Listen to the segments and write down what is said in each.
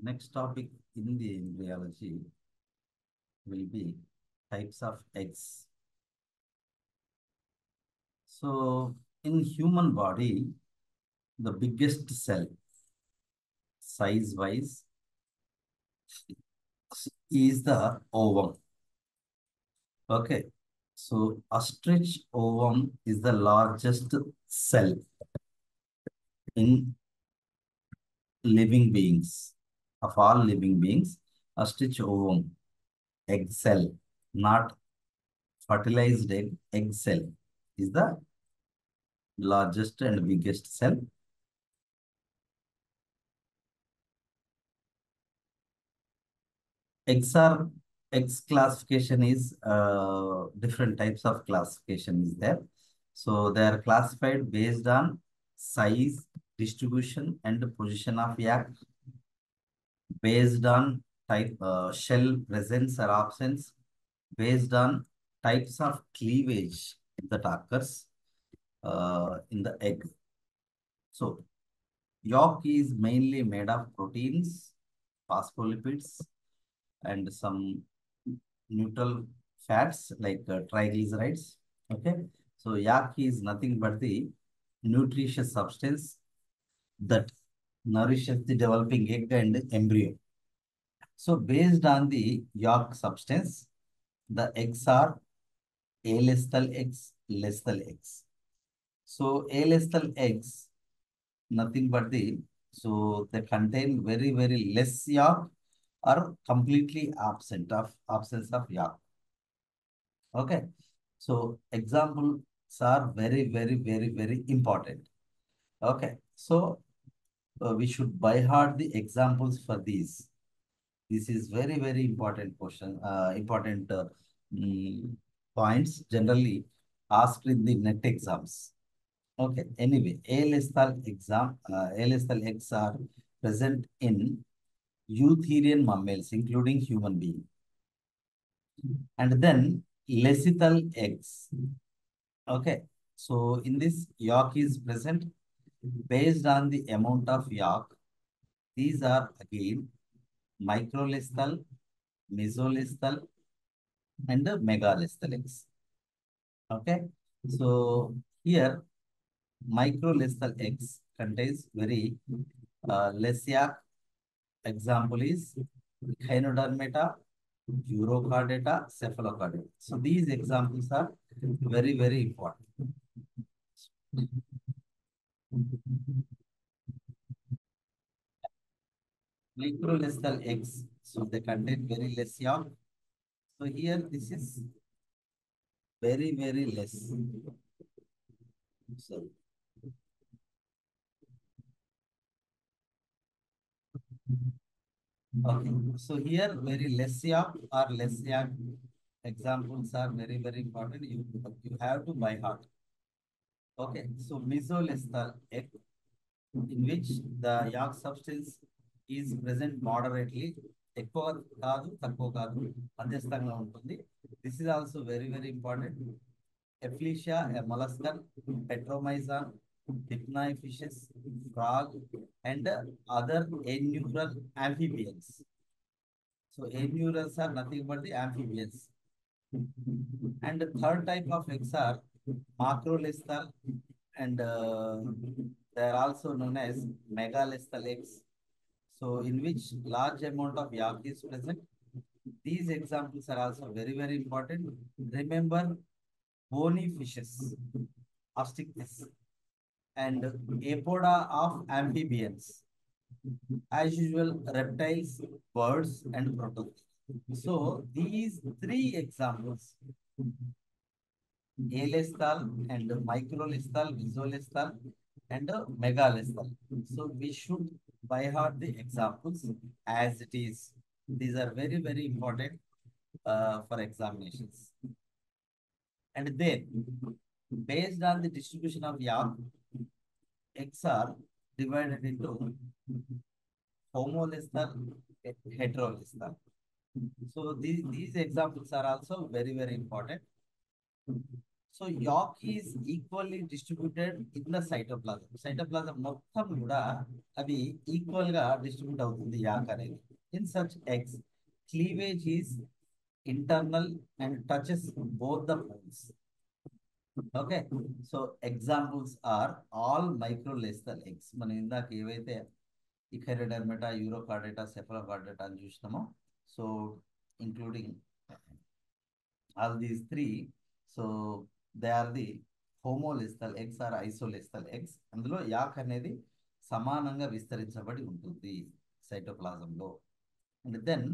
Next topic in the embryology will be types of eggs. So, in human body, the biggest cell, size-wise, is the ovum. Okay. So, ostrich ovum is the largest cell in living beings. Of all living beings, ostrich ovum, egg cell, not fertilized egg cell, is the largest and biggest cell. X classification is different types of classification is there. So they are classified based on size, distribution, and position of yak, based on type shell presence or absence, based on types of cleavage that occurs in the egg. So yolk is mainly made of proteins, phospholipids, and some neutral fats like triglycerides. Okay. So yak is nothing but the nutritious substance that nourishes the developing egg and embryo. So based on the yolk substance, the eggs are alethal eggs, lethal eggs. So alethal eggs, nothing but so they contain very less yolk or completely absence of yolk. Okay. So examples are very important. Okay. So we should by heart the examples for these. This is very important question, important mm, points generally asked in the net exams. Okay. Anyway, A-lethal eggs are present in eutherian mammals, including human being. And then lethal eggs. Okay. So in this, yolk is present based on the amount of yolk. These are again microlethal, mesolethal, and the megalethal eggs. Okay. So here, microlethal eggs contains very less yolk. Example is Echinodermata, Urochordata, Cephalocordata. So these examples are very important. Microlethal eggs, so they contain very less yolk. So here this is very less. So, okay. So here very less yolk or less yolk examples are very important. You have to by heart. Okay. So mesolethal egg, in which the yolk substance is present moderately, ఎక్కువ కాదు తక్కువ కాదు మధ్యస్థంగా ఉంటుంది. This is also very important. Eplesia, a molluscan, Petromyzon, Dipnoi fishes, frog, and other annural amphibians. So annurals are nothing but the amphibians. And the third type of eggs are macrolethal, and they are also known as megalethal eggs. So in which large amount of yolk is present. These examples are also very important. Remember bony fishes, Astichthys, and apoda of amphibians. As usual, reptiles, birds, and protozoa. So these three examples, alethal and microlethal, mesolethal, and megalethal. So we should by heart the examples as it is. These are very important for examinations. And then, based on the distribution of yolk, eggs are divided into homolethal, heterolethal. So these examples are also very important. So yolk is equally distributed in the cytoplasm. Cytoplasm మొత్తం కూడా అవి equal గా distribute అవుతుంది yolk అనేది. In such eggs cleavage is internal and touches both the poles. Okay, so examples are all microlecithal eggs. మనం ఇందాక ఏవైతే echinodermata, urochordata, cephalochordata అని చూసినామో, so including all these three, so they are the homolecithal eggs or isolecithal eggs. అందులో yolk అనేది సమానంగా విస్తరించబడి ఉంటుంది సైటోప్లాజంలో. And then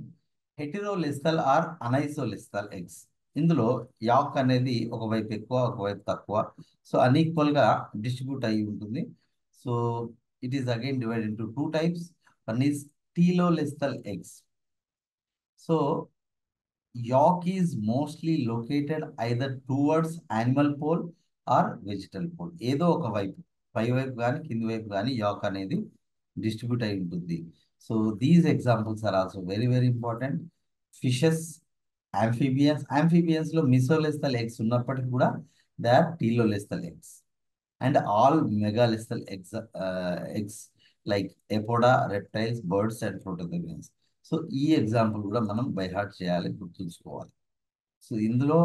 heterolecithal or anisolecithal eggs. ఇందులో యాక్ అనేది ఒకవైపు ఎక్కువ ఒకవైపు తక్కువ, సో అన్ఈక్వల్ గా డిస్ట్రిబ్యూట్ అయి ఉంటుంది. So it is again divide into two types. One is telolecithal eggs. So yolk is mostly located either towards animal pole or vegetal pole. ఏదో ఒక వైపు, పై వైపు కానీ కింది వైపు కానీ యాక్ అనేది డిస్ట్రిబ్యూట్ అయి ఉంటుంది. So these examples are also very very important. Fishes, amphibians లో మిసోలెస్థల్ ఎగ్స్ ఉన్నప్పటికీ కూడా they are telolecithal eggs. And all megalecithal eggs like apoda, reptiles, birds and prototherians. So ఈ ఎగ్జాంపుల్ కూడా మనం బై హార్ట్ చేయాలి, గుర్తుంచుకోవాలి. సో ఇందులో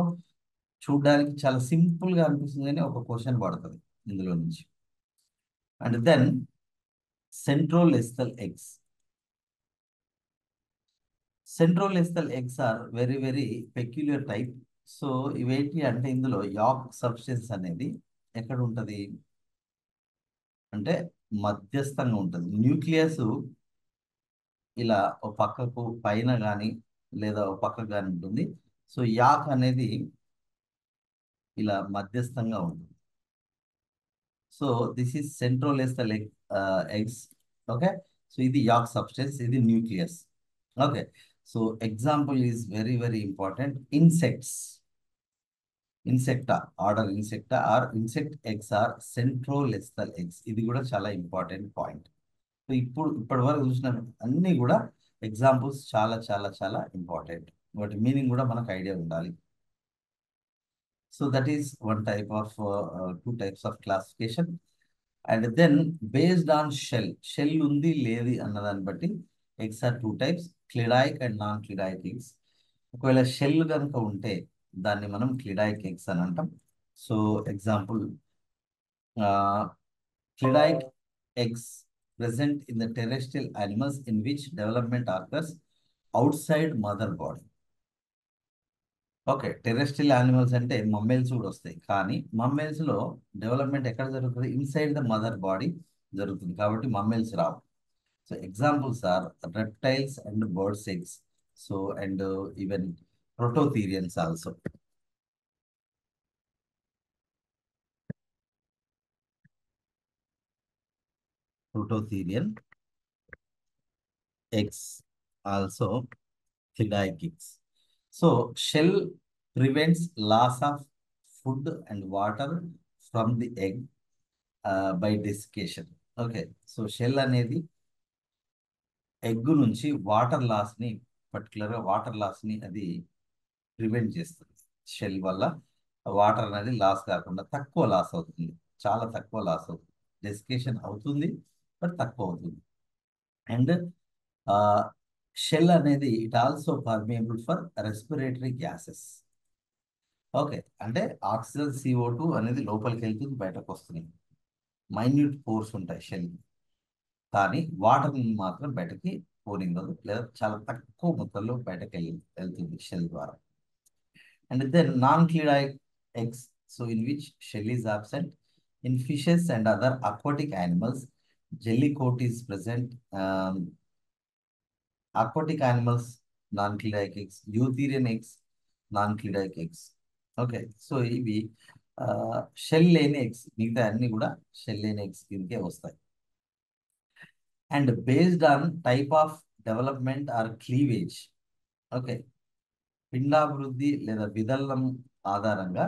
చూడడానికి చాలా సింపుల్ గా అనిపిస్తుంది కానీ ఒక క్వశ్చన్ పడుతుంది ఇందులో నుంచి. And then centrolecithal eggs. Centrolecithal eggs are very very peculiar type. So ఇవేంటి అంటే ఇందులో యాక్ సబ్స్టెన్స్ అనేది ఎక్కడ ఉంటుంది అంటే మధ్యస్థంగా ఉంటుంది. న్యూక్లియస్ ఇలా ఒక పక్కకు పైన కానీ లేదా ఒక పక్కకు కానీ ఉంటుంది. సో యాక్ అనేది ఇలా మధ్యస్థంగా ఉంటుంది. So this is centrolecithal eggs. Okay, so ఇది యాక్ సబ్స్టెన్స్, ఇది nucleus. Okay, so example is very very important. Insects, insecta, order insecta or insect eggs are centrolecithal eggs. ఇది కూడా చాలా ఇంపార్టెంట్ పాయింట్. సో ఇప్పటి వరకు చూసిన అన్ని కూడా ఎగ్జాంపుల్స్ చాలా చాలా చాలా ఇంపార్టెంట్. వాటి మీనింగ్ కూడా మనకు ఐడియా ఉండాలి. So that is one type of two types of classification. And then based on shell ఉంది లేది అన్నదాన్ని బట్టి eggs are two types, cleidoic and non cleidoic eggs. ఒకవేళ షెల్ కనుక ఉంటే దాన్ని మనం క్లిడాయిక్ ఎగ్స్ అని అంటాం. So example, cleidoic eggs present in the terrestrial animals in which development occurs outside mother body. Okay, terrestrial animals అంటే mammals కూడా వస్తాయి, కానీ మమ్మేల్స్ లో డెవలప్మెంట్ ఎక్కడ జరుగుతుంది? ఇన్సైడ్ ద మదర్ బాడీ జరుగుతుంది, కాబట్టి మమ్మేల్స్ రావు. So examples are reptiles and birds eggs. So and even prototherians also. Prototherian eggs, also cylindric eggs. So shell prevents loss of food and water from the egg by desiccation. Okay, so shell అనేది egg నుంచి water loss ని, పర్టికులర్గా water loss ని అది prevent చేస్తుంది. Shell వల్ల water అనేది loss కాకుండా తక్కువ లాస్ అవుతుంది, చాలా తక్కువ లాస్ అవుతుంది. డెసికేషన్ అవుతుంది బట్ తక్కువ అవుతుంది. అండ్ షెల్ అనేది it also permeable for respiratory gases. Okay, అంటే ఆక్సిజన్, CO2 అనేది లోపలికి వెళ్తుంది, బయటకు వస్తుంది. మైన్యూట్ పోర్స్ ఉంటాయి షెల్, కానీ వాటర్ మాత్రం బయటకి పోనివ్వదు, లేదా చాలా తక్కువ మొత్తంలో బయటకు వెళ్తుంది షెల్ ద్వారా. And then non cleidoic eggs, so in which shell is absent. In fishes and other aquatic animals, jelly coat is present. Aquatic animals, non-cleidoic eggs. Eutherian eggs, non-cleidoic eggs. Okay, so ఇవి shell లేని eggs. మిగతా అన్ని కూడా shell లేని eggs కిందకే వస్తాయి. And based on type of development or cleavage. Okay, పిండాభివృద్ధి లేదా విదలనం ఆధారంగా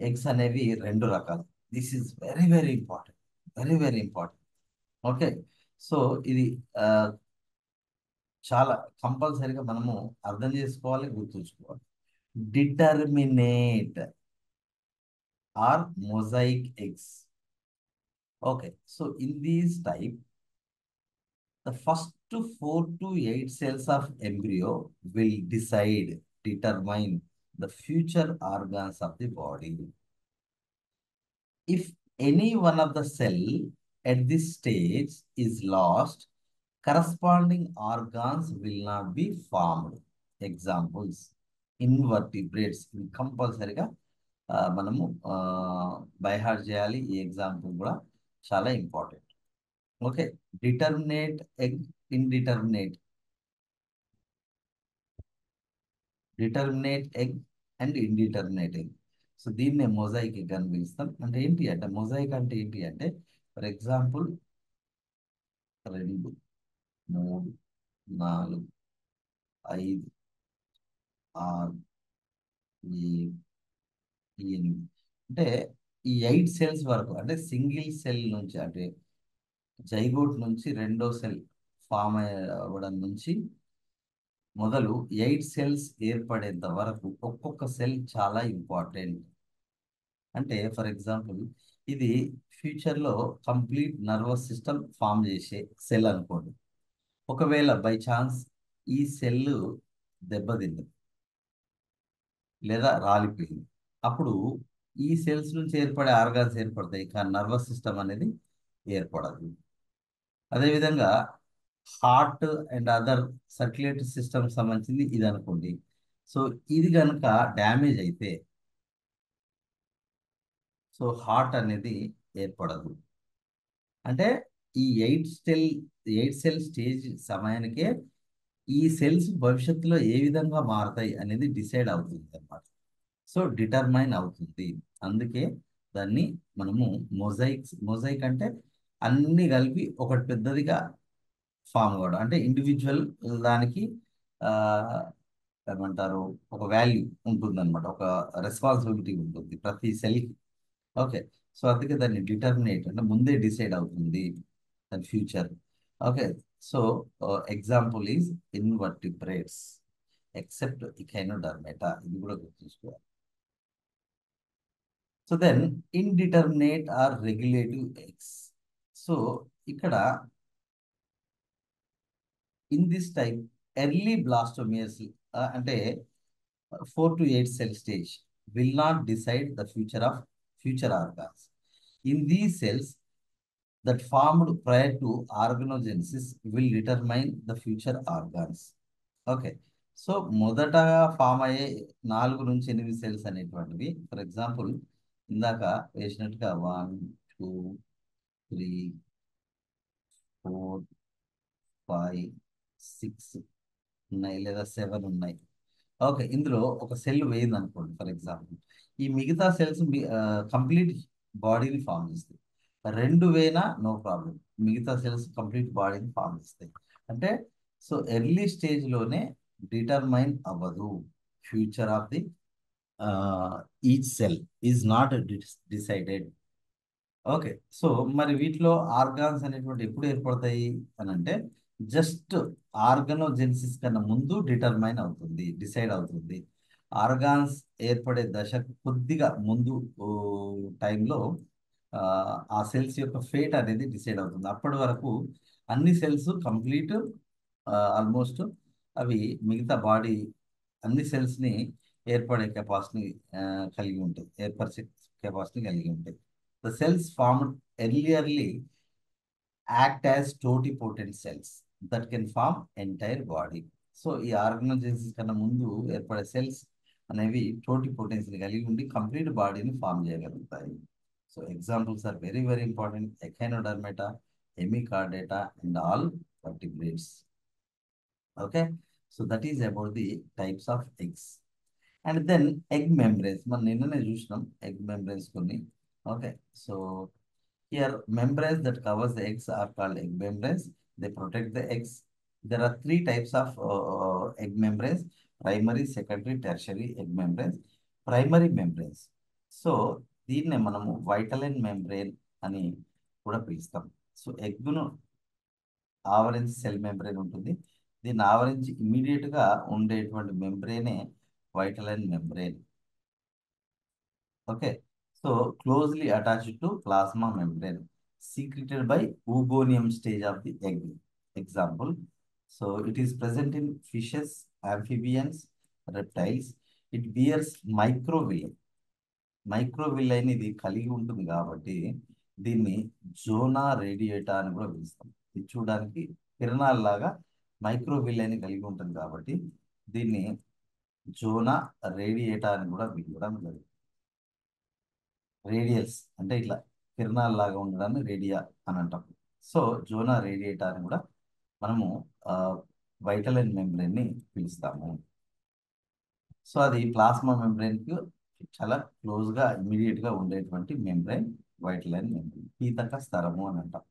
ఎగ్స్ అనేవి రెండు రకాలు. This is very very important, very very important. Okay, so ఇది చాలా కంపల్సరీగా మనము అర్థం చేసుకోవాలి, గుర్తుంచుకోవాలి. Determinate, are mosaic eggs. Okay, so in these type, the first 4 to 8 cells of embryo will determine the future organs of the body. If any one of the cell at this stage is lost, corresponding organs will not be formed. Examples, invertebrates. ఇవి కంపల్సరిగా మనము by heart చేయాలి. ఈ example కూడా చాలా important. Okay, determinate egg, indeterminate, determinate egg and indeterminate egg. So దీన్నే mosaic egg అని పిలుస్తాం. అంటే ఏంటి అంటే మొజాయిక్ అంటే ఏంటి అంటే, ఫర్ ఎగ్జాంపుల్ 2, 3, 4, 5, 6, 7, 8 అంటే ఈ 8 సెల్స్ వరకు, అంటే సింగిల్ సెల్ నుంచి, అంటే జైగోట్ నుంచి రెండో సెల్ ఫామ్ అవ్వడం నుంచి మొదలు 8 సెల్స్ ఏర్పడేంత వరకు ఒక్కొక్క సెల్ చాలా ఇంపార్టెంట్. అంటే ఫర్ ఎగ్జాంపుల్ ఇది ఫ్యూచర్లో కంప్లీట్ నర్వస్ సిస్టమ్ ఫామ్ చేసే సెల్ అనుకోండి. ఒకవేళ బై ఛాన్స్ ఈ సెల్ దెబ్బతింది లేదా రాలిపోయింది, అప్పుడు ఈ సెల్స్ నుంచి ఏర్పడే ఆర్గాన్స్ ఏర్పడతాయి, కానీ నర్వస్ సిస్టమ్ అనేది ఏర్పడదు. అదేవిధంగా heart and other circulatory system సంబంధించింది ఇది అనుకోండి. సో ఇది కనుక డ్యామేజ్ అయితే సో హార్ట్ అనేది ఏర్పడదు. అంటే ఈ 8 సెల్ స్టేజ్ సమయానికే ఈ సెల్స్ భవిష్యత్తులో ఏ విధంగా మారతాయి అనేది డిసైడ్ అవుతుంది అన్నమాట. సో డిటర్మైన్ అవుతుంది. అందుకే దాన్ని మనము మొజైక్ అంటే అన్ని కలిపి ఒకటి పెద్దదిగా ఫామ్ అవ్వడం. అంటే ఇండివిజువల్ దానికి ఆ, ఏమంటారు, ఒక వాల్యూ ఉంటుంది అనమాట, ఒక రెస్పాన్సిబిలిటీ ఉంటుంది ప్రతి సెల్కి. ఓకే, సో అందుకే దాన్ని డిటర్మినేట్ అంటే ముందే డిసైడ్ అవుతుంది దాని future. Okay, so example is invertebrates except echinodermata, ఇది కూడా గుర్తుంచుకోవాలి. So then indeterminate or regulative eggs. So ఇక్కడ in this type early blastomeres అంటే 4 to 8 cell stage will not decide the future organs. In these cells that formed prior to organogenesis will determine the future organs. Okay, so మొదట form అయ్యే 4 నుంచి 8 cells అనేటువంటివి, for example ఇందాక వేసినట్టుగా 1, 2, 3, 4, 5, 6 ఉన్నాయి, లేదా 7 ఉన్నాయి. ఓకే, ఇందులో ఒక సెల్ వేయింది అనుకోండి ఫర్ ఎగ్జాంపుల్, ఈ మిగతా సెల్స్ కంప్లీట్ బాడీని ఫామ్ చేస్తాయి. 2 వేనా నో ప్రాబ్లం, మిగతా సెల్స్ కంప్లీట్ బాడీని ఫామ్ చేస్తాయి. అంటే సో ఎర్లీ స్టేజ్లోనే డిటర్మైన్ అవ్వదు future of the each cell is not decided. Okay, so మరి వీటిలో ఆర్గాన్స్ అనేటువంటి ఎప్పుడు ఏర్పడతాయి అని అంటే, జస్ట్ ఆర్గనోజెన్సిస్ కన్నా ముందు డిసైడ్ అవుతుంది. ఆర్గాన్స్ ఏర్పడే దశ కొద్దిగా ముందు టైంలో ఆ సెల్స్ యొక్క ఫేట్ అనేది డిసైడ్ అవుతుంది. అప్పటి వరకు అన్ని సెల్స్ కంప్లీట్ ఆల్మోస్ట్ అవి మిగతా బాడీ అన్ని సెల్స్ని ఏర్పడే కెపాసిటీ కలిగి ఉంటాయి, ఏర్పరిచే కెపాసిటీ కలిగి ఉంటాయి. The cells formed earlierly act as totipotent cells that can form entire body. So ఈ ఆర్గనోజెన్సిస్ కన్నా ముందు ఏర్పడే సెల్స్ అనేవి టోటిపోటెన్సీని కలిగి ఉండి కంప్లీట్ బాడీని ఫామ్ చేయగలుగుతాయి. So examples are very very important: echinodermata, hemichordata and all vertebrates. Okay, so that is about the types of eggs. And then egg membranes, మనం నిన్ననే చూసినాం ఎగ్ మెంబ్రేన్స్ కొన్ని. Okay, so here membranes that covers the eggs are called egg membranes. They protect the eggs. There are 3 types of egg membranes: primary, secondary, tertiary egg membranes. Primary membranes, so దీన్నే మనము వైటలైన్ membrane అని కూడా పిలుస్తాం. So ఎగ్గును ఆవరించి cell membrane ఉంటుంది, దీన్ని ఆవరించి ఇమీడియట్గా ఉండేటువంటి మెంబ్రేనే vitelline membrane. Okay, So closely attached to plasma membrane, secreted by oogonium stage of the egg. Example. So it is present in fishes, amphibians, reptiles. It bears microvilli. మైక్రోవిల్ అనేది కలిగి ఉంటుంది కాబట్టి దీన్ని జోనా రేడియేటా అని కూడా పిలుస్తాం. ఇది చూడడానికి కిరణాల్లాగా మైక్రోవిల్ అని కలిగి ఉంటుంది కాబట్టి దీన్ని జోనా రేడియేటా అని కూడా పిలవడం జరుగుతుంది. రేడియల్స్ అంటే ఇట్లా కిరణాల్లాగా ఉండడాన్ని రేడియా అని అంటాం. సో జోనా రేడియేటా అని కూడా మనము వైటలైన్ మెంబ్రెయిన్ ని పిలుస్తాము. సో అది ప్లాస్మా మెంబ్రెయిన్ కి చాలా క్లోజ్ గా ఇమీడియట్ గా ఉండేటువంటి మెంబ్రెయిన్ వైటలైన్ మెంబ్రెయిన్, పీతక స్థరము అని అంటాం.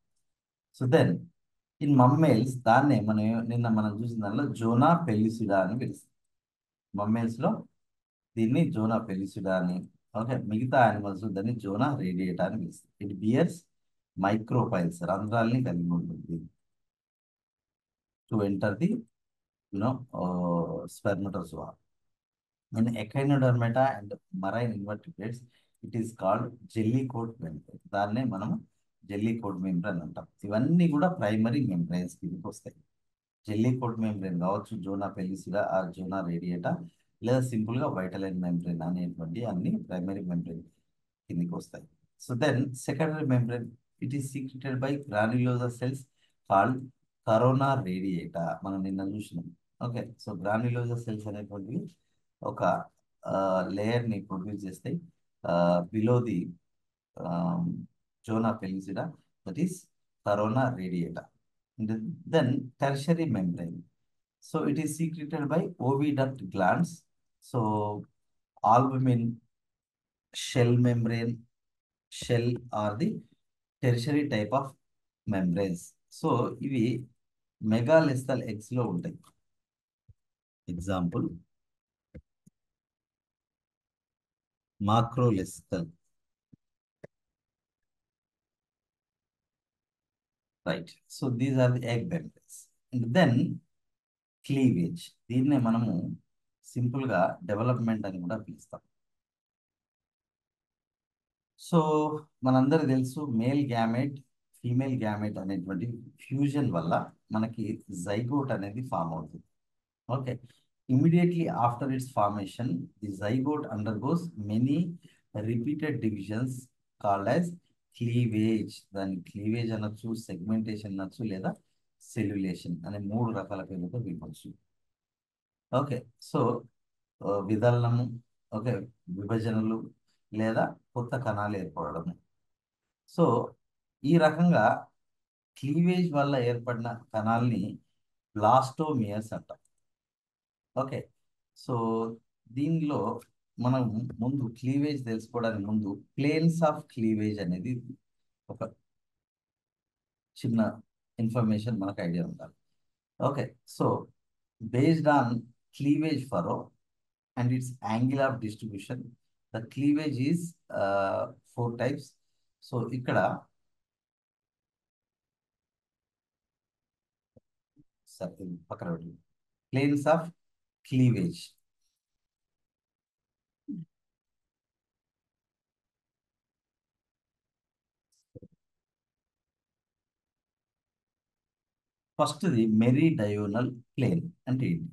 సో దెన్ ఇన్ మమ్మేల్స్ దాన్నే మనం చూసిన దానిలో జోనా పెల్లిసిడా అని పిలుస్తాం. మమ్మేల్స్ లో దీన్ని జోనా పెల్లిసిడా అని, ఓకే, మిగతా యానిమల్స్ దాన్ని జోనా రేడియేటా అని పిలుస్తాం. ఇట్ బియర్స్ మైక్రోపైల్స్, రంధ్రాల్ని కలిగి ఉంటుంది to enter the spermatozoa. In echinodermata and marine invertebrates, it is called jelly coat membrane. దాన్నే మనం జెల్లీ కోట్ మెంబ్రెయిన్ అంటాం. ఇవన్నీ కూడా ప్రైమరీ మెంబ్రెయిన్స్ కిందకి వస్తాయి. జెల్లీ కోట్ మెంబ్రెయిన్ కావచ్చు, zona pellucida or zona radiata, లేదా సింపుల్ గా వైటలైన్ మెంబ్రెయిన్ అనేటువంటి అన్ని ప్రైమరీ మెంబ్రెయిన్ కిందకి వస్తాయి. So then secondary membrane, it is secreted by granulosa cells called corona radiata. మనం నిన్న చూసినాం. ఓకే, సో గ్రాన్యులోజర్ సెల్స్ అనేటువంటివి ఒక లేయర్ ని ప్రొడ్యూస్ చేస్తాయి below the zona pellucida, that is corona radiata. Then tertiary membrane, so it is secreted by oviduct glands. So albumin, shell membrane, shell are the tertiary type of membranes. So ఇవి మెగాలిస్థల్ eggs లో ఉంటాయి. Example macrolecithal, right. So these are the egg membranes. And then cleavage, దీన్నే మనము simple గా development అని కూడా పిలుస్తాం. So మనందరికి తెలుసు మేల్ గ్యామెట్ ఫీమేల్ గ్యామెట్ అనేటువంటి ఫ్యూజన్ వల్ల మనకి జైగోట్ అనేది ఫామ్ అవుతుంది. Okay, immediately after it's formation the zygote undergoes many repeated divisions called as cleavage. దాన్ని క్లీవేజ్ అనొచ్చు, సెగ్మెంటేషన్ అనొచ్చు, లేదా సెల్యులేషన్ అనే 3 రకాల పేర్లతో పిలవచ్చు. ఓకే, సో విదలనము, ఓకే, విభజనలు, లేదా కొత్త కణాలు ఏర్పడము. సో ఈ రకంగా క్లీవేజ్ వల్ల ఏర్పడిన కణాలని బ్లాస్టోమియర్స్ అంటాం. ఓకే, సో దీనిలో మనం ముందు క్లీవేజ్ తెలుసుకోవడానికి ముందు ప్లేన్స్ ఆఫ్ క్లీవేజ్ అనేది ఒక చిన్న ఇన్ఫర్మేషన్ మనకు ఐడియా ఉండాలి. Okay, so based on cleavage furrow and its angle of distribution, the cleavage is 4 types. So ఇక్కడ పక్కన పెట్టి planes of cleavage. First the meridional plane అంటే ఏంటి?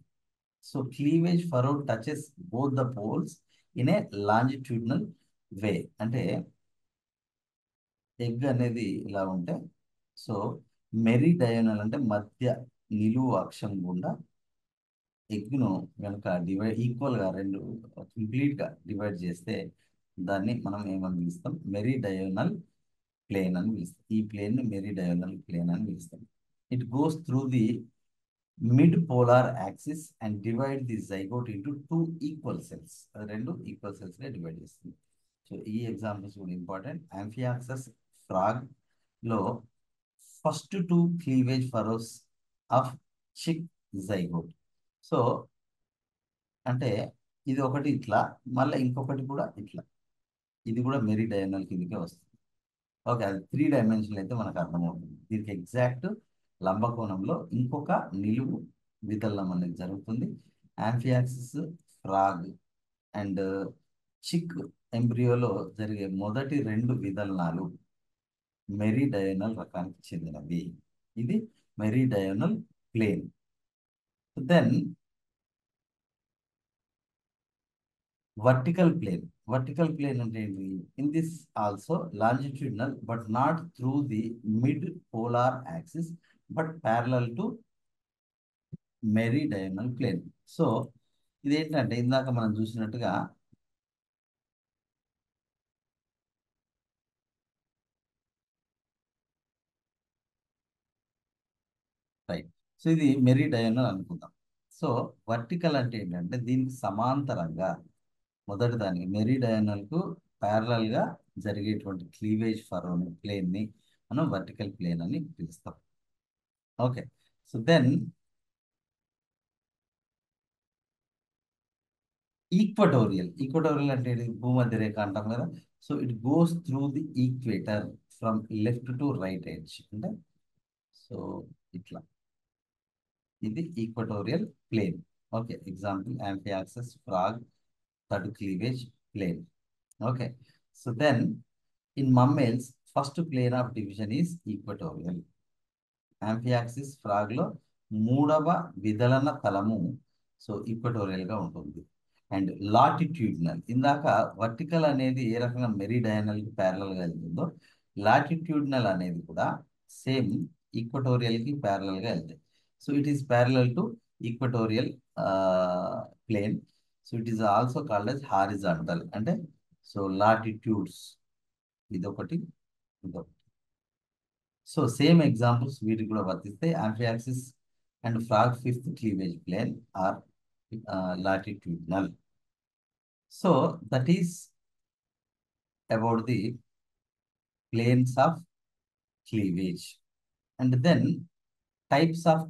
So cleavage furrow touches both the poles in a longitudinal way. అంటే egg అనేది ఇలా ఉంటే, so మెరిడయోనల్ అంటే మధ్య నిలువు అక్షం గుండా ఎగ్ను కనుక ఈక్వల్గా కంప్లీట్గా డివైడ్ చేస్తే దాన్ని మనం ఏమని పిలుస్తాం? మెరిడయోనల్ ప్లేన్ అని పిలుస్తాం. ఈ ప్లేన్ మెరిడయోనల్ ప్లేన్ అని పిలుస్తాం. It goes through the mid polar axis and divide the zygote into 2 equal cells. అది 2 ఈక్వల్ సెల్స్ గా డివైడ్ చేస్తుంది. సో ఈ ఎగ్జాంపుల్స్ కూడా ఇంపార్టెంట్. ఆంఫియాక్సస్ ఫ్రాగ్ లో first 2 cleavage furrows of chick zygote. So అంటే ఇది ఒకటి ఇట్లా, మళ్ళీ ఇంకొకటి కూడా ఇట్లా, ఇది కూడా మెరిడయోనల్ కిందకే వస్తుంది. ఓకే, అది 3 డైమెన్షన్లు అయితే మనకు అర్థమవుతుంది. దీనికి ఎగ్జాక్ట్ లంబకోణంలో ఇంకొక నిలువు విదలనం అనేది జరుగుతుంది. ఆంఫియాక్సిస్, ఫ్రాగ్ అండ్ చిక్ ఎంబ్రియోలో జరిగే మొదటి 2 విదలనాలు మెరిడయోనల్ రకానికి చెందినవి. ఇది meridional plane. Then vertical plane అంటే ఏంటి? In this also longitudinal but not through the mid polar axis but parallel to meridional plane. So ఇదేంటంటే ఇందాక మనం చూసినట్టుగా రైట్. సో ఇది మెరిడయోనల్ అనుకుందాం. సో వర్టికల్ అంటే ఏంటంటే దీనికి సమాంతరంగా మొదటి దానికి మెరిడయోనల్ కు ప్యారలల్ గా జరిగేటువంటి క్లీవేజ్ ఫరోన్ ప్లేన్ ని మనం వర్టికల్ ప్లేన్ అని పిలుస్తాం. ఓకే. సో దెన్ ఈక్వటోరియల్ అంటే ఏంటి? భూమధ్య రేఖ అంటాం కదా. So it goes through the equator from left to right edge అంటే సో ఇట్లా ఇది equatorial plane. Okay. Example amphioxus, frog, third cleavage plane. Okay. So then in mammals first plane of division is equatorial. Amphioxus, frog లో 3వ విదలన తలము so equatorial గా ఉంటుంది. And latitudinal, ఇందాక vertical అనేది ఏ రకంగా మెరిడయనల్ కి ప్యారలల్ గా వెళ్తుందో లాటిట్యూడినల్ అనేది కూడా సేమ్ ఈక్వటోరియల్ కి ప్యారలల్ గా వెళ్తాయి. So it is parallel to equatorial plane. So it is also called as horizontal అంటే సో లాటిట్యూడ్స్ ఇదొకటి ఇదొకటి. సో సేమ్ ఎగ్జాంపుల్స్ వీటికి కూడా వర్తిస్తే amphioxus and frog fifth cleavage plane or latitudinal. So that is about the planes of cleavage. And then types of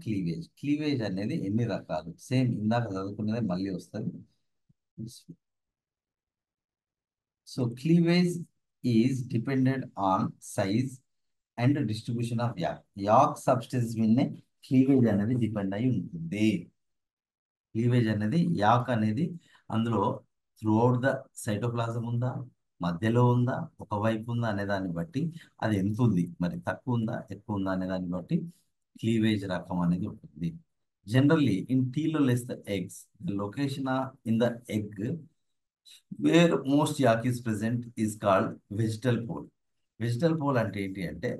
cleavage అనేది ఎన్ని రకాలు? Same ఇందాక చదువుకున్నదే మళ్ళీ వస్తుంది. So cleavage is dependent on size and distribution of yolk substance మీదనే cleavage అనేది depend అయి ఉంటుంది. క్లీవేజ్ అనేది యాక్ అనేది అందులో త్రూఅవుట్ ద సైటోప్లాజం ఉందా, మధ్యలో ఉందా, ఒకవైపు ఉందా అనే దాన్ని బట్టి అది ఎంత ఉంది, మరి తక్కువ ఉందా ఎక్కువ ఉందా అనే దాన్ని బట్టి క్లీవేజ్ రకం అనేది ఉంటుంది. Generally in telolecithal eggs the location in the egg where most yolk is present is called vegetal pole. Vegetal pole అంటే ఏంటి అంటే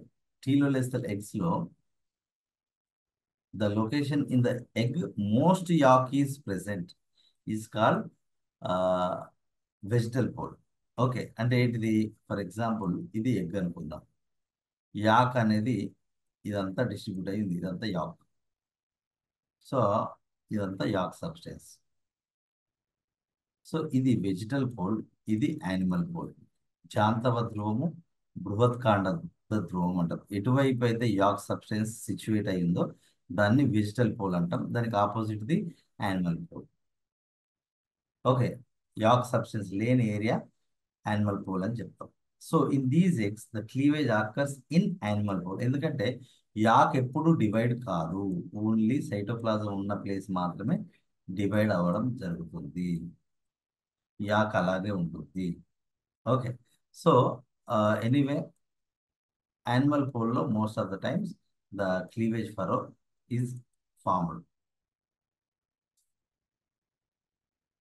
టీలోలెస్ ఎగ్స్ లో the location in the egg most yolk is present is called vegetal pole. Okay. అంటే ఏంటిది? For example ఇది egg అనుకుందాం. యాక్ అనేది ఇదంతా డిస్ట్రిబ్యూట్ అయ్యింది, ఇదంతా యాక్. సో ఇదంతా యాక్ సబ్స్టెన్స్. సో ఇది వెజిటల్ పోల్, ఇది యానిమల్ పోల్. జాంతవ ధ్రువము, బృహత్కాండ ధ్రువం అంటారు. ఎటువైపు అయితే యాక్ సబ్స్టెన్స్ సిచ్యువేట్ అయ్యిందో దాన్ని వెజిటల్ పోల్ అంటాం. దానికి opposite the animal pole. Okay. Yuck substance లేని ఏరియా యానిమల్ పోల్ అని చెప్తాం. So in these eggs the cleavage occurs in animal pole. ఎందుకంటే యాక్ ఎప్పుడు డివైడ్ కాదు, ఓన్లీ సైటోప్లాజం ఉన్న ప్లేస్ మాత్రమే డివైడ్ అవ్వడం జరుగుతుంది. యాక్ అలాగే ఉంటుంది. Okay. So anyway animal పోల్లో most of the times the cleavage Pharaoh is formed.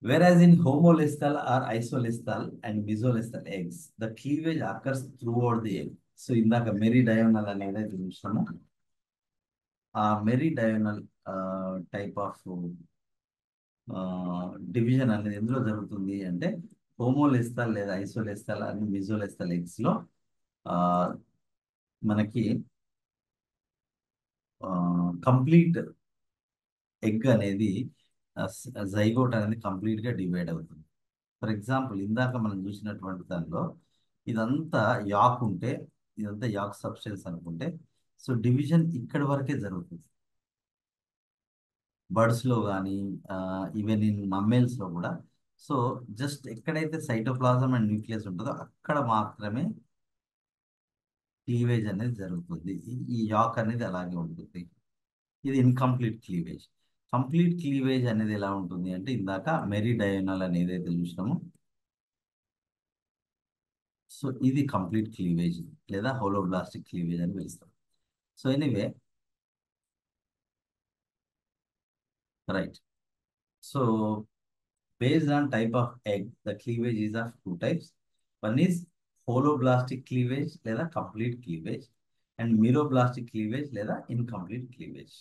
Whereas in homolestal or isolestal and mesolestal eggs, the cleavage occurs throughout the egg. So ఇందాక మెరిడయోనల్ అనేది అయితే చూసాము. ఆ మెరిడయోనల్ టైప్ ఆఫ్ డివిజన్ అనేది ఎందులో జరుగుతుంది అంటే హోమోలెస్తాల్ లేదా ఐసోలెస్తాల్ అని మిజోలెస్తాల్ ఎగ్స్ లో ఆ, మనకి కంప్లీట్ ఎగ్ అనేది జైగోట్ అనేది కంప్లీట్ గా డివైడ్ అవుతుంది. ఫర్ ఎగ్జాంపుల్ ఇందాక మనం చూసినటువంటి దానిలో ఇదంతా యాక్ ఉంటే ఇదంతా యాక్ సబ్స్టెన్స్ అనుకుంటే సో డివిజన్ ఇక్కడి వరకే జరుగుతుంది. బర్డ్స్ లో కానీ ఈవెన్ ఇన్ మమ్మేల్స్ లో కూడా. సో జస్ట్ ఎక్కడైతే సైటోప్లాజం అండ్ న్యూక్లియస్ ఉంటుందో అక్కడ మాత్రమే క్లీవేజ్ అనేది జరుగుతుంది. ఈ యాక్ అనేది అలాగే ఉంటుంది. ఇది ఇన్కంప్లీట్ క్లీవేజ్. కంప్లీట్ క్లీవేజ్ అనేది ఎలా ఉంటుంది అంటే ఇందాక మెరిడయోనల్ అనేది ఏదైతే చూసినామో సో ఇది కంప్లీట్ క్లీవేజ్ లేదా హోలోబ్లాస్టిక్ క్లీవేజ్ అని పిలుస్తాం. So anyway, right. So based on type of egg, the cleavage is of two types. One is holoblastic cleavage లేదా complete cleavage, and meroblastic cleavage లేదా incomplete cleavage.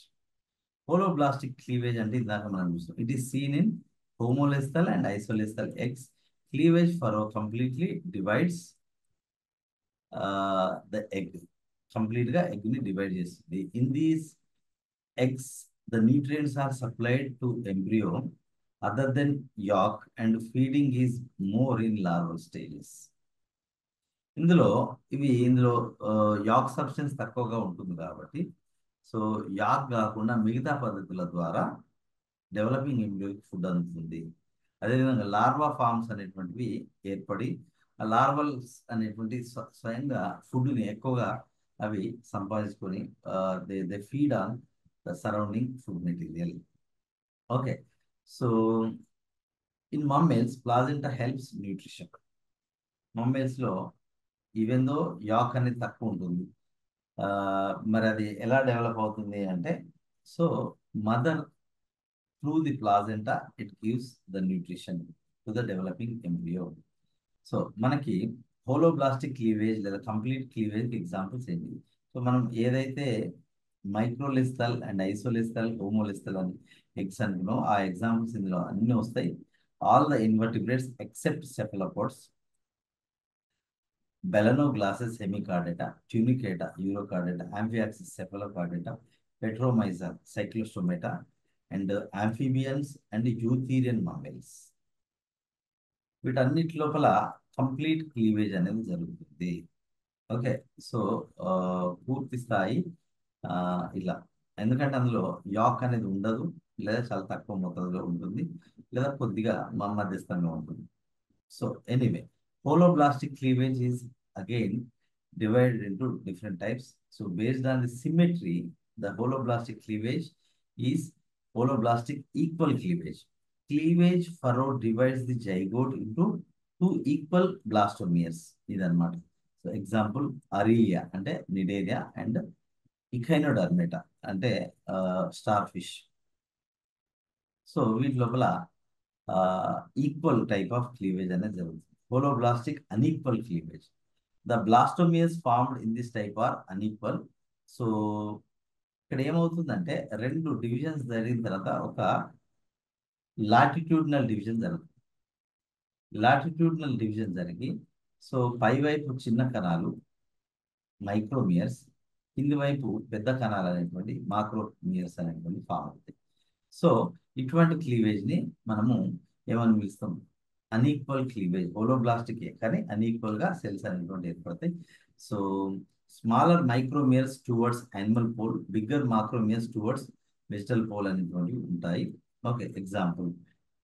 Holoblastic cleavage అంటే ఇందాక మనం చూస్తాం. It is seen in homolesthal and isolesthal eggs. Cleavage furrow completely divides the egg. Complete గా egg ని divide చేస్తుంది. In these eggs, the nutrients are supplied to embryo other than yolk, and feeding is more in larval stages. ఇందులో యాక్ substance తక్కువగా ఉంటుంది కాబట్టి, so యాక్ కాకుండా మిగతా పద్ధతుల ద్వారా డెవలపింగ్ ఎంబ్రియోకి ఫుడ్ అందుతుంది. అదేవిధంగా లార్వా ఫార్మ్స్ అనేటువంటివి ఏర్పడి ఆ లార్వల్స్ అనేటువంటి స్వయంగా ఫుడ్ని ఎక్కువగా అవి సంపాదించుకొని they feed on the surrounding food material. Okay, so in mammals placenta helps nutrition. మమ్మల్స్లో ఈవెన్ దో యాక్ అనేది తక్కువ ఉంటుంది, మరి అది ఎలా డెవలప్ అవుతుంది అంటే, so mother through the placenta it gives the nutrition to the developing embryo. So మనకి హోలోబ్లాస్టిక్ క్లీవేజ్ లేదా కంప్లీట్ క్లీవేజ్ ఎగ్జాంపుల్స్ ఏంటి? సో మనం ఏదైతే మైక్రోలిస్థల్ అండ్ ఐసోలిస్థల్ హోమోలిస్థల్ అని ఎగ్స్ అనుకున్నాం, ఆ ఎగ్జాంపుల్స్ ఇందులో అన్ని వస్తాయి. All the invertebrates except cephalopods, Belanoglasses hemichordata, Tunicata, Urochordata, Amphioxus cephalochordata, Petromyza, Cyclostomata, and amphibians and eutherian mammals. వీటన్నిటి లోపల కంప్లీట్ క్లీవేజ్ అనేది జరుగుతుంది. ఓకే, సో పూర్తి స్థాయి ఇలా, ఎందుకంటే అందులో యాక్ అనేది ఉండదు, లేదా చాలా తక్కువ మొత్తంలో ఉంటుంది, లేదా కొద్దిగా మధ్యస్థంగా ఉంటుంది. So anyway, holoblastic cleavage is again divided into different types. So based on the symmetry, the holoblastic cleavage is holoblastic equal cleavage. Cleavage furrow divides the zygote into two equal blastomeres. ఇదన్నమాట. So example అరీలియా అంటే Cnidaria and ఇఖైనోడర్మేటా అంటే star fish. So వీటి లోపల equal type of cleavage అనేది జరుగుతుంది. Holoblastic unequal cleavage. The blastomeres formed in this type are unequal. So ఇక్కడ ఏమవుతుందంటే, రెండు డివిజన్స్ జరిగిన తర్వాత ఒక లాటిట్యూడినల్ డివిజన్ జరుగుతుంది. లాటిట్యూడినల్ డివిజన్ జరిగి, సో పై వైపు చిన్న కణాలు మైక్రోమియర్స్, కింది వైపు పెద్ద కణాలు అనేటువంటి మాక్రోమియర్స్ అనేటువంటి ఫామ్ అవుతాయి. సో ఇటువంటి క్లీవేజ్ ని మనము ఏమని పిలుస్తాం? Unequal cleavage. హోలోబ్లాస్టిక్ కానీ అన్ఈక్వల్ గా సెల్స్ అనేటువంటి ఏర్పడతాయి. So smaller micromeres towards animal pole, bigger macromeres towards vegetal pole అనేటువంటివి ఉంటాయి. Okay, example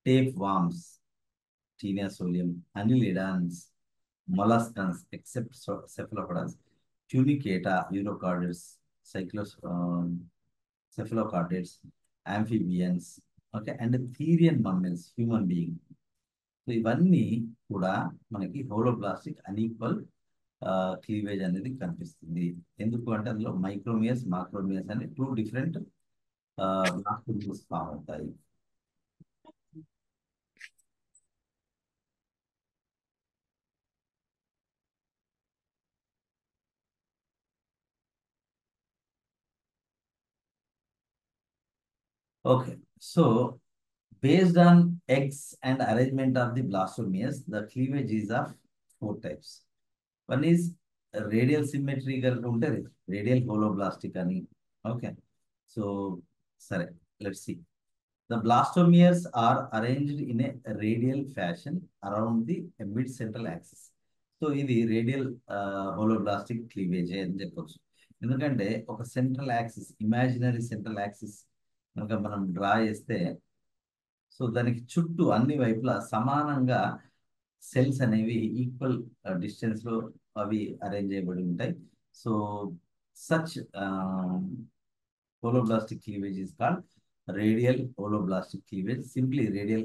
tape worms, taenia solium, annelidans, molluscans except cephalopods, tunicata, urochordates, cephalocardates, amphibians, okay, and therian mammals, human being. So ఇవన్నీ కూడా మనకి హోలోబ్లాస్టిక్ unequal cleavage అనేది కనిపిస్తుంది. ఎందుకు అంటే అందులో మైక్రోమియర్స్ మాక్రోమియర్స్ అనే టూ డిఫరెంట్ బ్లాస్ట్ ఫామ్ అవుతాయి. Okay, so based on eggs and arrangement of the blastomeres, the cleavage is of four types. One is radial symmetry కనుక ఉంటుంది, రేడియల్ హోలోబ్లాస్టిక్ అని. ఓకే, సో సరే, let's see. The blastomeres are arranged in a radial fashion around the mid central axis. So ఇది radial holoblastic cleavage అని చెప్పొచ్చు. ఎందుకంటే ఒక central axis, imaginary central axis కనుక మనం డ్రా చేస్తే, సో దానికి చుట్టూ అన్ని వైపులా సమానంగా సెల్స్ అనేవి ఈక్వల్ డిస్టెన్స్ లో అవి అరేంజ్ చేయబడి ఉంటాయి. So such holoblastic cleavage is called radial holoblastic cleavage, simply radial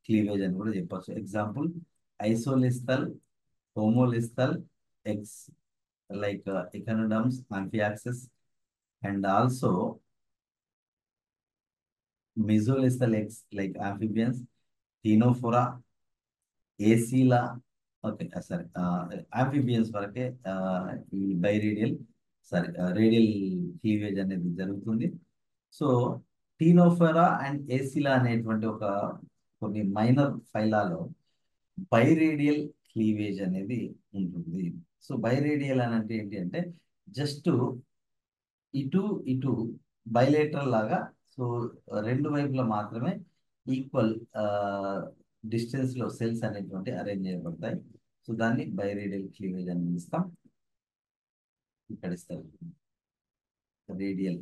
cleavage అని కూడా చెప్పొచ్చు. Example isolecithal homolithal eggs like echinoderms, amphiaxis, and also mesolithal eggs like amphibians, Ctenophora, Acoela. Okay సరే, amphibians వరకే ఈ బైరేడియల్ సారీ రేడియల్ క్లీవేజ్ అనేది జరుగుతుంది. So టీనోఫెరా and ఏసీలా అనేటువంటి కొన్ని మైనర్ ఫైలాలో బైరేడియల్ క్లీవేజ్ అనేది ఉంటుంది. సో బైరేడియల్ అని అంటే ఏంటి అంటే జస్ట్ ఇటు ఇటు బైలేటరల్ లాగా. సో రెండు వైపులా మాత్రమే ఈక్వల్ డిస్టెన్స్ లో సెల్స్ అనేటువంటి అరేంజ్ చేయబడతాయి. సో దాన్ని బైరేడియల్ క్లీవేజ్ అని పిలుస్తాం. ఇక్కడ ఇస్తారు radial.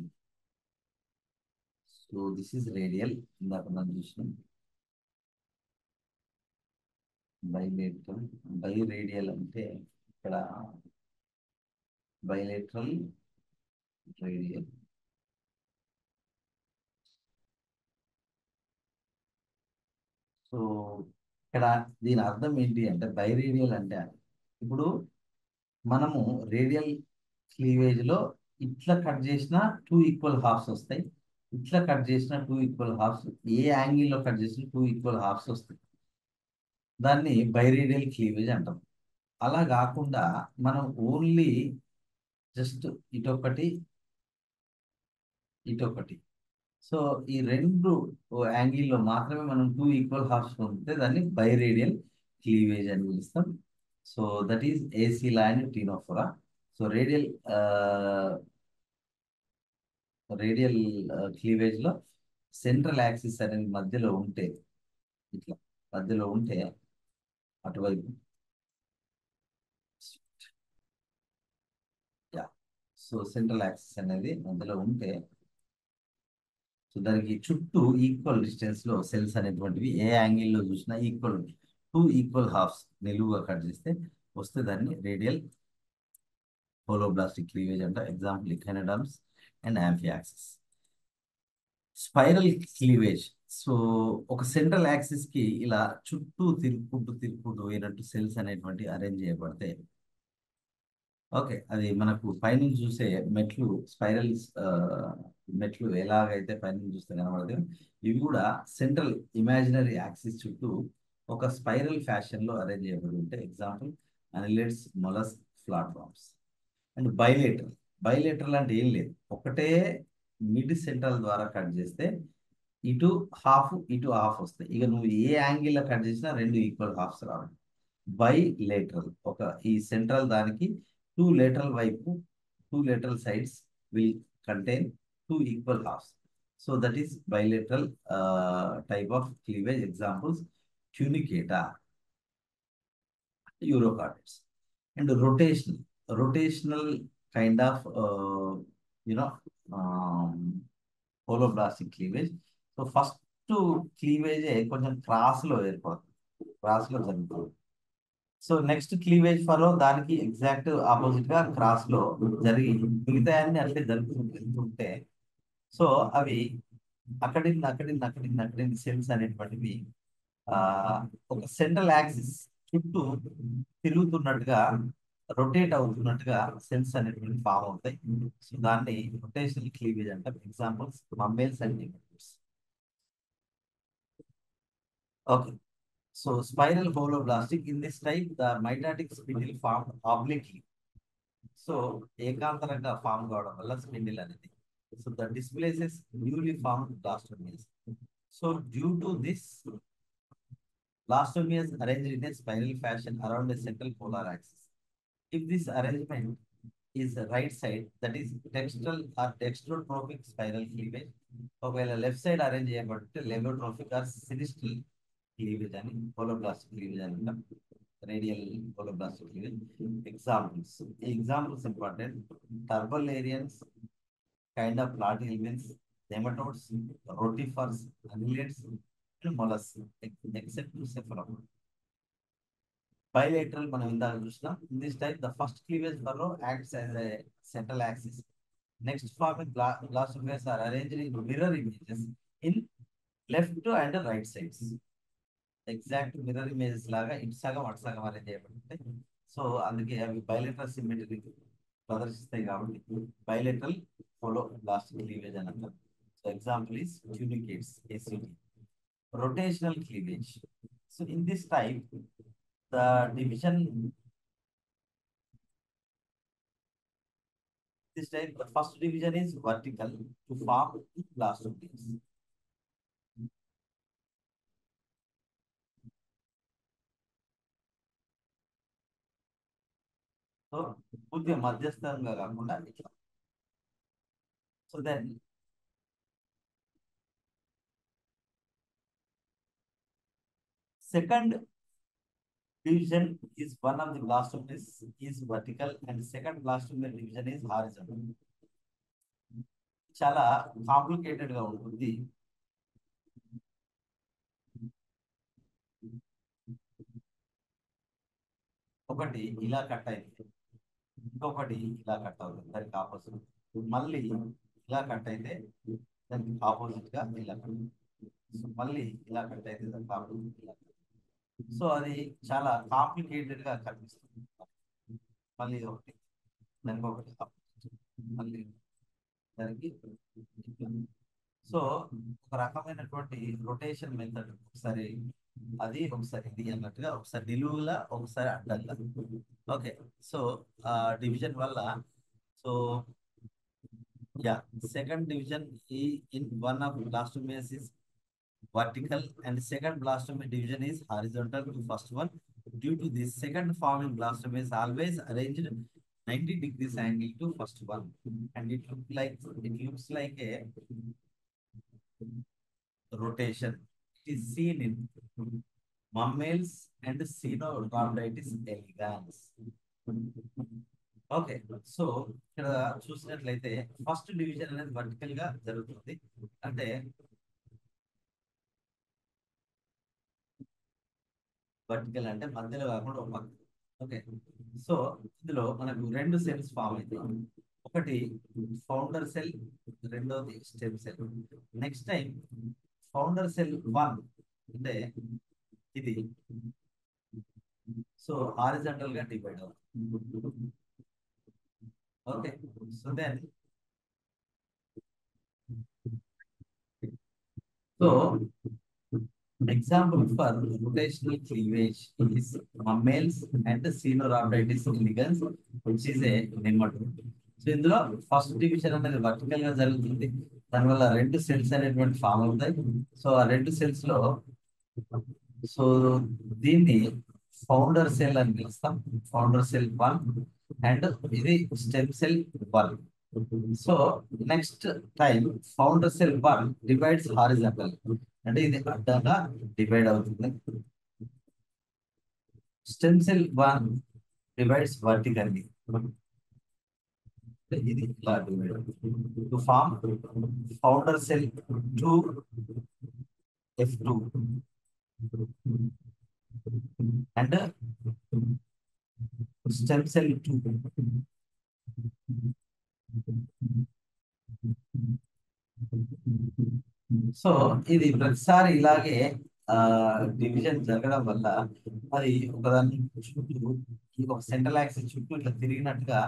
So this is radial. ఇందాక మనం చూసినాం బైలేటరల్. బైరేడియల్ అంటే ఇక్కడ బైలేటరల్ రేడియల్. సో ఇక్కడ దీని అర్థం ఏంటి అంటే బైరేడియల్ అంటే ఇప్పుడు మనము రేడియల్ క్లీవేజ్ లో ఇట్లా కట్ చేసిన 2 ఈక్వల్ హాఫ్స్ వస్తాయి, ఇట్లా కట్ చేసిన 2 ఈక్వల్ హాఫ్స్, ఏ యాంగిల్లో కట్ చేసిన 2 ఈక్వల్ హాఫ్స్ వస్తాయి. దాన్ని బైరేడియల్ క్లీవేజ్ అంటాం. అలా కాకుండా మనం ఓన్లీ జస్ట్ ఇటొకటి ఇటొకటి, సో ఈ రెండు యాంగిల్లో మాత్రమే మనం 2 ఈక్వల్ హాఫ్స్ పొందితే దాన్ని బైరేడియల్ క్లీవేజ్ అని పిలుస్తాం. So that is Acoela and Ctenophora. So radial cleavage లో సెంట్రల్ యాక్సిస్ అనేది మధ్యలో ఉంటే, ఇట్లా మధ్యలో ఉంటే అటువైపు, సో సెంట్రల్ యాక్సిస్ అనేది మధ్యలో ఉంటే, సో దానికి చుట్టూ ఈక్వల్ డిస్టెన్స్ లో సెల్స్ అనేటువంటివి ఏ యాంగిల్లో చూసినా ఈక్వల్ 2 ఈక్వల్ హాఫ్స్ నిలువుగా కట్ చేస్తే వస్తే దాన్ని రేడియల్ హోలోబ్లాస్టిక్ క్లీవేజ్ అంట. Example echinoderms and amphioxus. Spiral cleavage. So ఒక సెంట్రల్ యాక్సిస్ కి ఇలా చుట్టూ తిరుక్కుంటూ పోయినట్టు సెల్స్ అనేటువంటి అరేంజ్ చేయబడతాయి. ఓకే, అది మనకు పైనుంచి చూసే మెట్లు, స్పైరల్ మెట్లు ఎలాగైతే పైనుంచి చూస్తే కనబడతాయి, ఇవి కూడా సెంట్రల్ ఇమాజినరీ యాక్సిస్ చుట్టూ ఒక స్పైరల్ ఫ్యాషన్ లో అరేంజ్ చేయబడి ఉంటాయి. Example annelids, mollusc, platforms. And bilateral. Bilateral అంటే ఏం లేదు, ఒకటే మిడ్ సెంట్రల్ ద్వారా కట్ చేస్తే ఇటు హాఫ్ ఇటు హాఫ్ వస్తాయి. ఇక నువ్వు ఏ యాంగిల్లో కట్ చేసినా రెండు ఈక్వల్ హాఫ్స్ రావాలి. బైలేటరల్ ఈ సెంట్రల్ దానికి two lateral sides will contain 2 equal halves. So that is bilateral type of cleavage. Examples Tunicata, urochordates. And rotational kind of you know holoblastic cleavage. So first cleavage కొంచెం cross లో ఏర్పడుతుంది, cross లో జరుగుతుంది. So next cleavage ఫలో దానికి exact opposite గా cross లో జరిగి మిగతాయన్ని అట్లే జరుగుతుంటే, సో అవి అక్కడి సెల్స్ అనేటువంటివి ఆ ఒక సెంట్రల్ యాక్సిస్ చుట్టూ తిరుగుతున్నట్టుగా, రొటేట్ అవుతున్నట్టుగా సెల్స్ అనేటువంటి ఫామ్ అవుతాయి. సో దాన్ని రొటేషనల్ క్లీవేజ్ అంటాం. Examples mammals and nematodes. Okay, so spiral holoblastic. In this type, the mitotic spindle formed obliquely. So ఏకాంతరంగా ఫామ్ కావడం వల్ల స్పిండిల్ అనేది. So that displaces newly formed blastomeres. So due to this, blastomeres arranged in a spiral fashion around a central polar axis. If this arrangement is right side, that is textile or dextrotrophic spiral cleavage. ఒకవేళ left side arrange చేయబడితే లెబోట్రోఫిక్ are సినిస్టల్ cleavage అని, హోలోబ్లాస్టిక్ cleavage అని అంటాం. Radial holoblastic cleavage. Examples, ఈ examples important. Turbellarians, kind of platyhelminths, nematodes, rotifers, annelids, mollusc except cephalopod. Bilateral మనం ఇందాక చూసినాం. In this type the first cleavage furrow acts as a central axis. Next forming blastomeres are arranged in mirror images in left and right sides. Exact mirror images లాగా ఇటు సగం అటు సగం arrange చేయబడుతుంది. So so అందుకే అవి bilateral symmetry ప్రదర్శిస్తాయి కాబట్టి బైలేటరల్ హోలోబ్లాస్టిక్ క్లీవేజ్ అని అంటారు. So example is tunicates ACT. Rotational cleavage. So in this type, the division, this type, the first division is vertical to form blastomeres. So కొద్దిగా మధ్యస్థంగా కాకుండా ఇట్లా. So then second division is one of the blastomeres is vertical and second blastomere division is horizontal. చాలా complicated గా ఉంటుంది. ఒకటి ఇలా cut అయింది, ఇంకొకటి ఇలా కట్ అవుతుంది దానికి ఆపోజిట్, మళ్ళీ ఇలా కట్ అయితే దానికి ఆపోజిట్ గా ఇలా కట్, మళ్ళీ ఇలా కట్ అయితే దానికి ఆపోజిట్ ఇలా కట్. సో అది చాలా కాంప్లికేటెడ్ గా కనిపిస్తుంది. మళ్ళీ ఒకటి దానికి ఒకటి opposite, మళ్ళీ దానికి ఇట్లా. సో ఒక రకమైనటువంటి రొటేషన్ మెథడ్, ఒకసారి అది ఒకసారి ఇది అన్నట్టుగా, ఒకసారి నిలువులా ఒకసారి అడ్డంగా. ఓకే, సో ఆ డివిజన్ వల్ల, so yeah, second division in one of blastomeres is vertical and second blastomere division is horizontal to first one. Due to this, second forming blastomere is always arranged 90 degrees angle to first one, and it looks like a rotation. It is seen in mammals and Caenorhabditis elegans. Okay, so ఇక్కడ చూసినట్లయితే first division అనేది vertical గా జరుగుతుంది. అంటే vertical అంటే మధ్యలో కాకుండా ఒక పక్క. ఓకే, సో ఇందులో మనకు రెండు సెల్స్ ఫామ్ అవుతాయి. ఒకటి ఫౌండర్ సెల్, రెండోది stem cell. Next time founder cell 1 అంటే ఇది, సో హారిజాంటల్ గా డివైడ్ అవుతుంది. Okay, so then so example for rotational cleavage is mammals and Caenorhabditis elegans, which is a nematode. So ఇందులో first division అనేది vertical గా జరుగుతుంది. దానివల్ల రెండు సెల్స్ అనేటువంటి ఫామ్ అవుతాయి. సో ఆ రెండు సెల్స్ లో, సో దీన్ని ఫౌండర్ సెల్ అని పిలుస్తాం, ఫౌండర్ సెల్ 1, అండ్ ఇది stem cell 1. So next time founder cell 1 divides horizontal, అంటే ఇది అడ్డంగా డివైడ్ అవుతుంది. స్టెమ్ సెల్ 1 డివైడ్స్ వర్టికల్లీ, ఇది ఇలా డివైడ్ అవుతుంది to form founder cell 2 F2 and stem cell 2. So ఇది ప్రతిసారి ఇలాగే డివిజన్ జరగడం వల్ల అది ఒకదాన్ని చుట్టూ, ఒక సెంట్రల్ యాక్సిస్ చుట్టూ ఇట్లా తిరిగినట్టుగా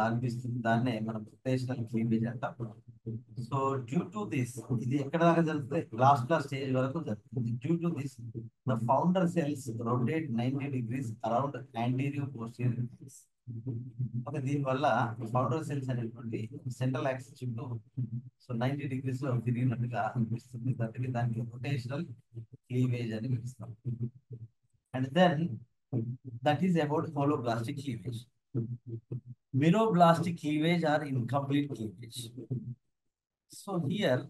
అనిపిస్తుంది. దాన్నే మనం రొటేషనల్ క్లీవేజ్ అంటాం. సో డ్యూ టు దిస్, ఇది ఎక్కడ దాకా జరుగుతుంది, లాస్ట్ స్టేజ్ వరకు జరుగుతుంది. Due to this the founder cells rotate 90 degrees around anterior posterior. Okay, దీనివల్ల ఫౌండర్ సెల్స్ అనేటువంటి సెంట్రల్ యాక్సిస్ చుట్టూ సో 90 degrees లో తిరిగినట్టుగా అనిపిస్తుంది. దానికి రొటేషనల్ క్లీవేజ్ అని పిలుస్తాం. And then that is about holoblastic cleavage. Meroblastic cleavage or incomplete cleavage. So here,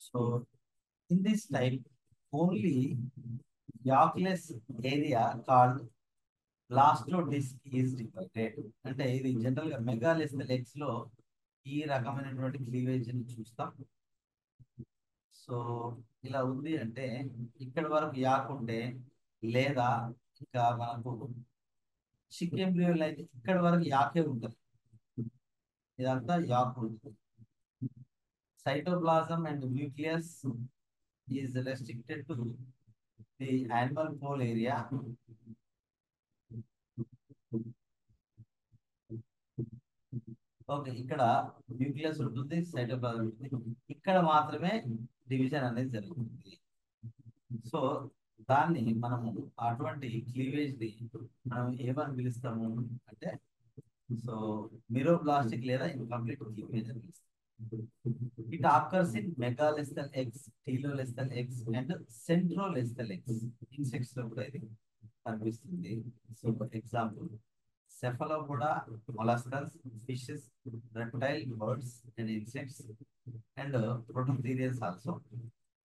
so in this type, only Yarkless area called blastodisc is divided. అంటే ఇది general గా మెగాలిస్థల్ eggs లో ఈ రకమైనటువంటి క్లీవేజ్ ని చూస్తాం. సో ఇలా ఉంది అంటే ఇక్కడ వరకు యాక్ ఉంటే, లేదా ఇంకా మనకు చిక్ ఎంబ్రియోల్ అయితే ఇక్కడ వరకు యాకే ఉంటుంది, ఇదంతా యాక్ ఉంటుంది. cytoplasm and nucleus is restricted to the animal pole area. Okay, ఇక్కడ న్యూక్లియస్ ఉంటుంది, సైటోప్లాజం ఉంటుంది, ఇక్కడ మాత్రమే డివిజన్ అనేది జరుగుతుంది. సో దాన్ని మనము అటువంటి క్లీవేజ్ ని మనం ఏమని పిలుస్తాము అంటే, సో మిరోబ్లాస్టిక్ లేదా ఇన్కంప్లీట్ క్లీవేజ్ అని పిలుస్తాం. It occurs in megalecithal eggs, telolecithal eggs and centrolecithal eggs. Insects లో కూడా ఇది కనిపిస్తుంది. So example cephalopoda, molluscs, fishes, reptile, birds, and insects, and prototherians also.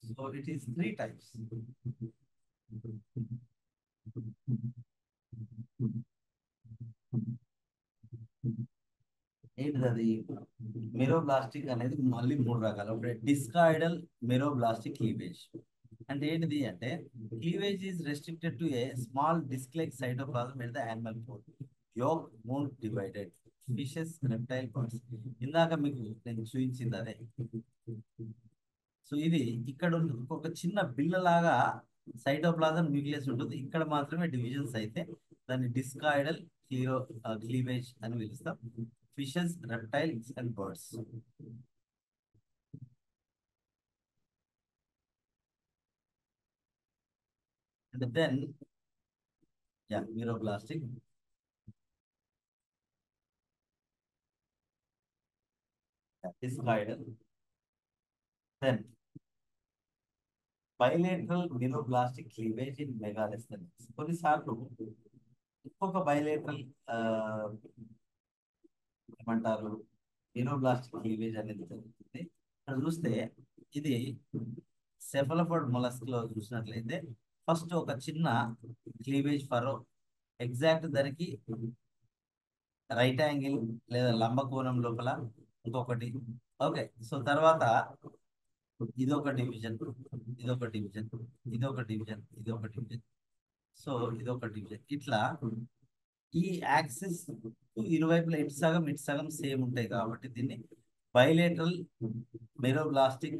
So it is three types. ఏంటిది మెరోబ్లాస్టిక్ అనేది మళ్ళీ మూడు రకాలు. ఒకటి డిస్కాయిడల్ మెరోబ్లాస్టిక్ క్లీవేజ్. అంటే ఏంటిది అంటే, cleavage is restricted to a small disc like cytoplasm at the animal pole. Yolk won't divided. Fishes, reptile, birds, ఇందాక మీకు నేను చూపించింది అదే. సో ఇది ఇక్కడ ఒక చిన్న బిల్లలాగా సైటోప్లాజం న్యూక్లియస్ ఉంటుంది, ఇక్కడ మాత్రమే డివిజన్స్ అయితే దాన్ని డిస్కాయిడల్ క్లీవేజ్ అని పిలుస్తాం. Fishes, reptiles and birds. And then, yeah, meroblastic. Discoidal. Then, bilateral meroblastic cleavage in megalesthenics. కొన్నిసార్లు ఇంకొక బైలేటరల్ ఏమంటారు మెరోబ్లాస్టిక్ క్లీవేజ్ అనేది జరుగుతుంది. ఇక్కడ చూస్తే ఇది సెఫలోపోడ్ మొలస్క్ లో చూసినట్లయితే ఫస్ట్ ఒక చిన్న క్లీవేజ్ ఫరో, ఎగ్జాక్ట్ దానికి రైట్ యాంగిల్ లేదా లంబకోణం లోపల ఇంకొకటి. ఓకే, సో తర్వాత ఇదొక డివిజన్, ఇదొక డివిజన్, ఇదొక డివిజన్, ఇదొక డివిజన్, సో ఇదొక డివిజన్. ఇట్లా ఈ యాక్సిస్ ఇరువైపులా ఇటు సగం సేమ్ ఉంటాయి కాబట్టి దీన్ని బైలేటరల్ మెరోబ్లాస్టిక్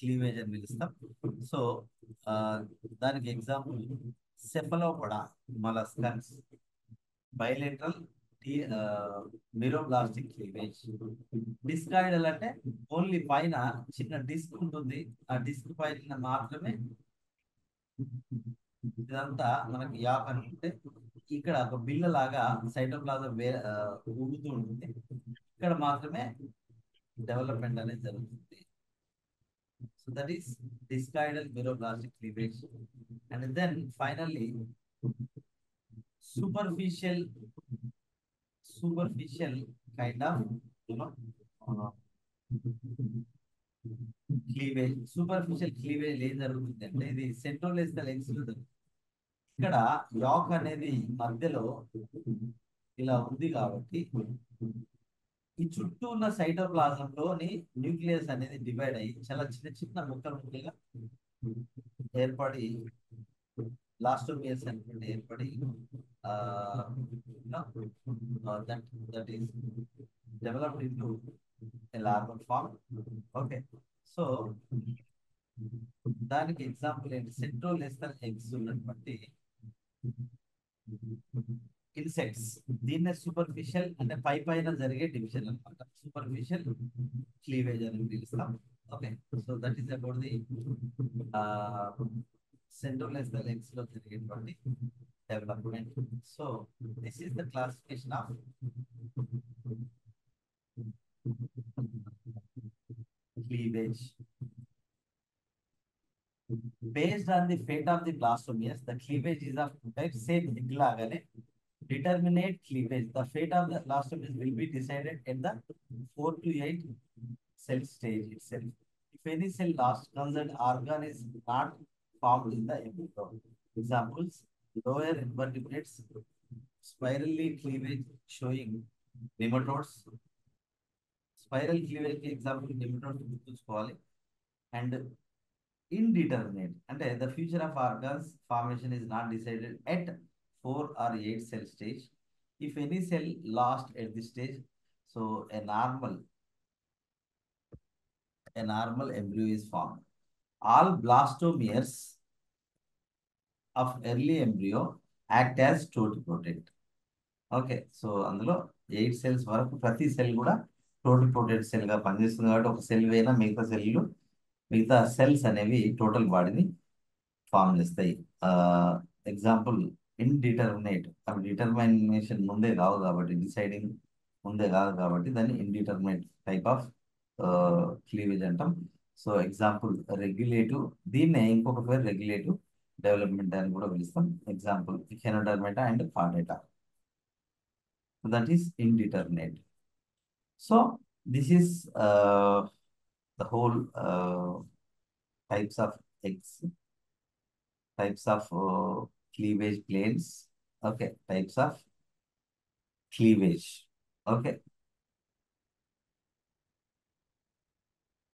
క్లీవేజ్ అని పిలుస్తాం. సో దానికి ఎగ్జాంపుల్ సెఫలోపోడా మొలస్కస్, బైలేటరల్ మెరోబ్లాస్టిక్ క్లీవేజ్. డిస్కాయిడల్ అంటే ఓన్లీ పైన చిన్న డిస్క్ ఉంటుంది, ఆ డిస్క్ పైన మాత్రమే ఇదంతా మనకి యాక్ అని ఉంటే, ఇక్కడ ఒక బిల్ల లాగా సైటోప్లాజం ఊగుతూ ఉంటుంది, ఇక్కడ మాత్రమే డెవలప్మెంట్ అనేది జరుగుతుంది. So that is discoidal meroblastic cleavage. And then finally superficial kind of cleavage. Superficial cleavage ఏం జరుగుతుంది అంటే, ఇది సెంట్రోలెస్థల్ ఎగ్స్ ఇక్కడ యాక్ అనేది మధ్యలో ఇలా ఉంది కాబట్టి ఈ చుట్టూ ఉన్న సైటోప్లాజం లోని న్యూక్లియస్ అనేది డివైడ్ అయ్యి చాలా చిన్న చిన్న ముక్కలుగా ఏర్పడి బ్లాస్టోమియస్ అనుకుంటే ఏర్పడి that is developed into a larval form. Okay, so దానికి ఎగ్జాంపుల్ ఏంటి, సెంట్రోలెస్థల్ ఎగ్స్ ఉన్నటువంటి ఇన్సెక్ట్స్. దీన్నే సూపర్ఫిషియల్ అంటే పైన జరిగే డివిజన్ అనమాట, సూపర్ఫిషియల్ క్లీవేజ్ అని పిలుస్తాం. Okay, so that is about the centrolecithal eggs లో జరిగేటువంటి development. So this is the classification of cleavage. Based on the fate of the blastomeres, the cleavage is of two types. Same lagane determinate cleavage. The fate of the blastomeres will be decided at the 4 to 8 cell stage itself. If any cell lost, concerned organ is not formed in the embryo. Examples: lower invertebrates, spirally cleavage showing nematodes. Spiral cleavage కి example nematodes గుర్తుంచుకోవాలి. And indeterminate అంటే the future of organs formation is not decided at 4 or 8 cell stage. If any cell lost at this stage, so a normal a normal embryo is formed. All blastomeres of early embryo act as totipotent. Okay, so అందులో 8 cells వరకు ప్రతి cell కూడా totipotent cell గా పనిచేస్తుంది కాబట్టి ఒక cell అయినా మిగతా సెల్స్ అనేవి టోటల్ బాడీని ఫామ్ చేస్తాయి. ఎగ్జాంపుల్ ఇండిటర్మినేట్, అవి డిటర్మినేషన్ ముందే కావు కాబట్టి, డిసైడింగ్ ముందే కాదు కాబట్టి దాన్ని ఇండిటర్మినేట్ టైప్ ఆఫ్ క్లీవేజ్ అంటాం. సో ఎగ్జాంపుల్ రెగ్యులేటివ్, దీన్నే ఇంకొక పేరు రెగ్యులేటివ్ డెవలప్మెంట్ అని కూడా పిలుస్తాం. Example Echinodermata and Chordata, that is indeterminate. So this is the whole types of eggs, types of cleavage planes. Okay, types of cleavage. Okay.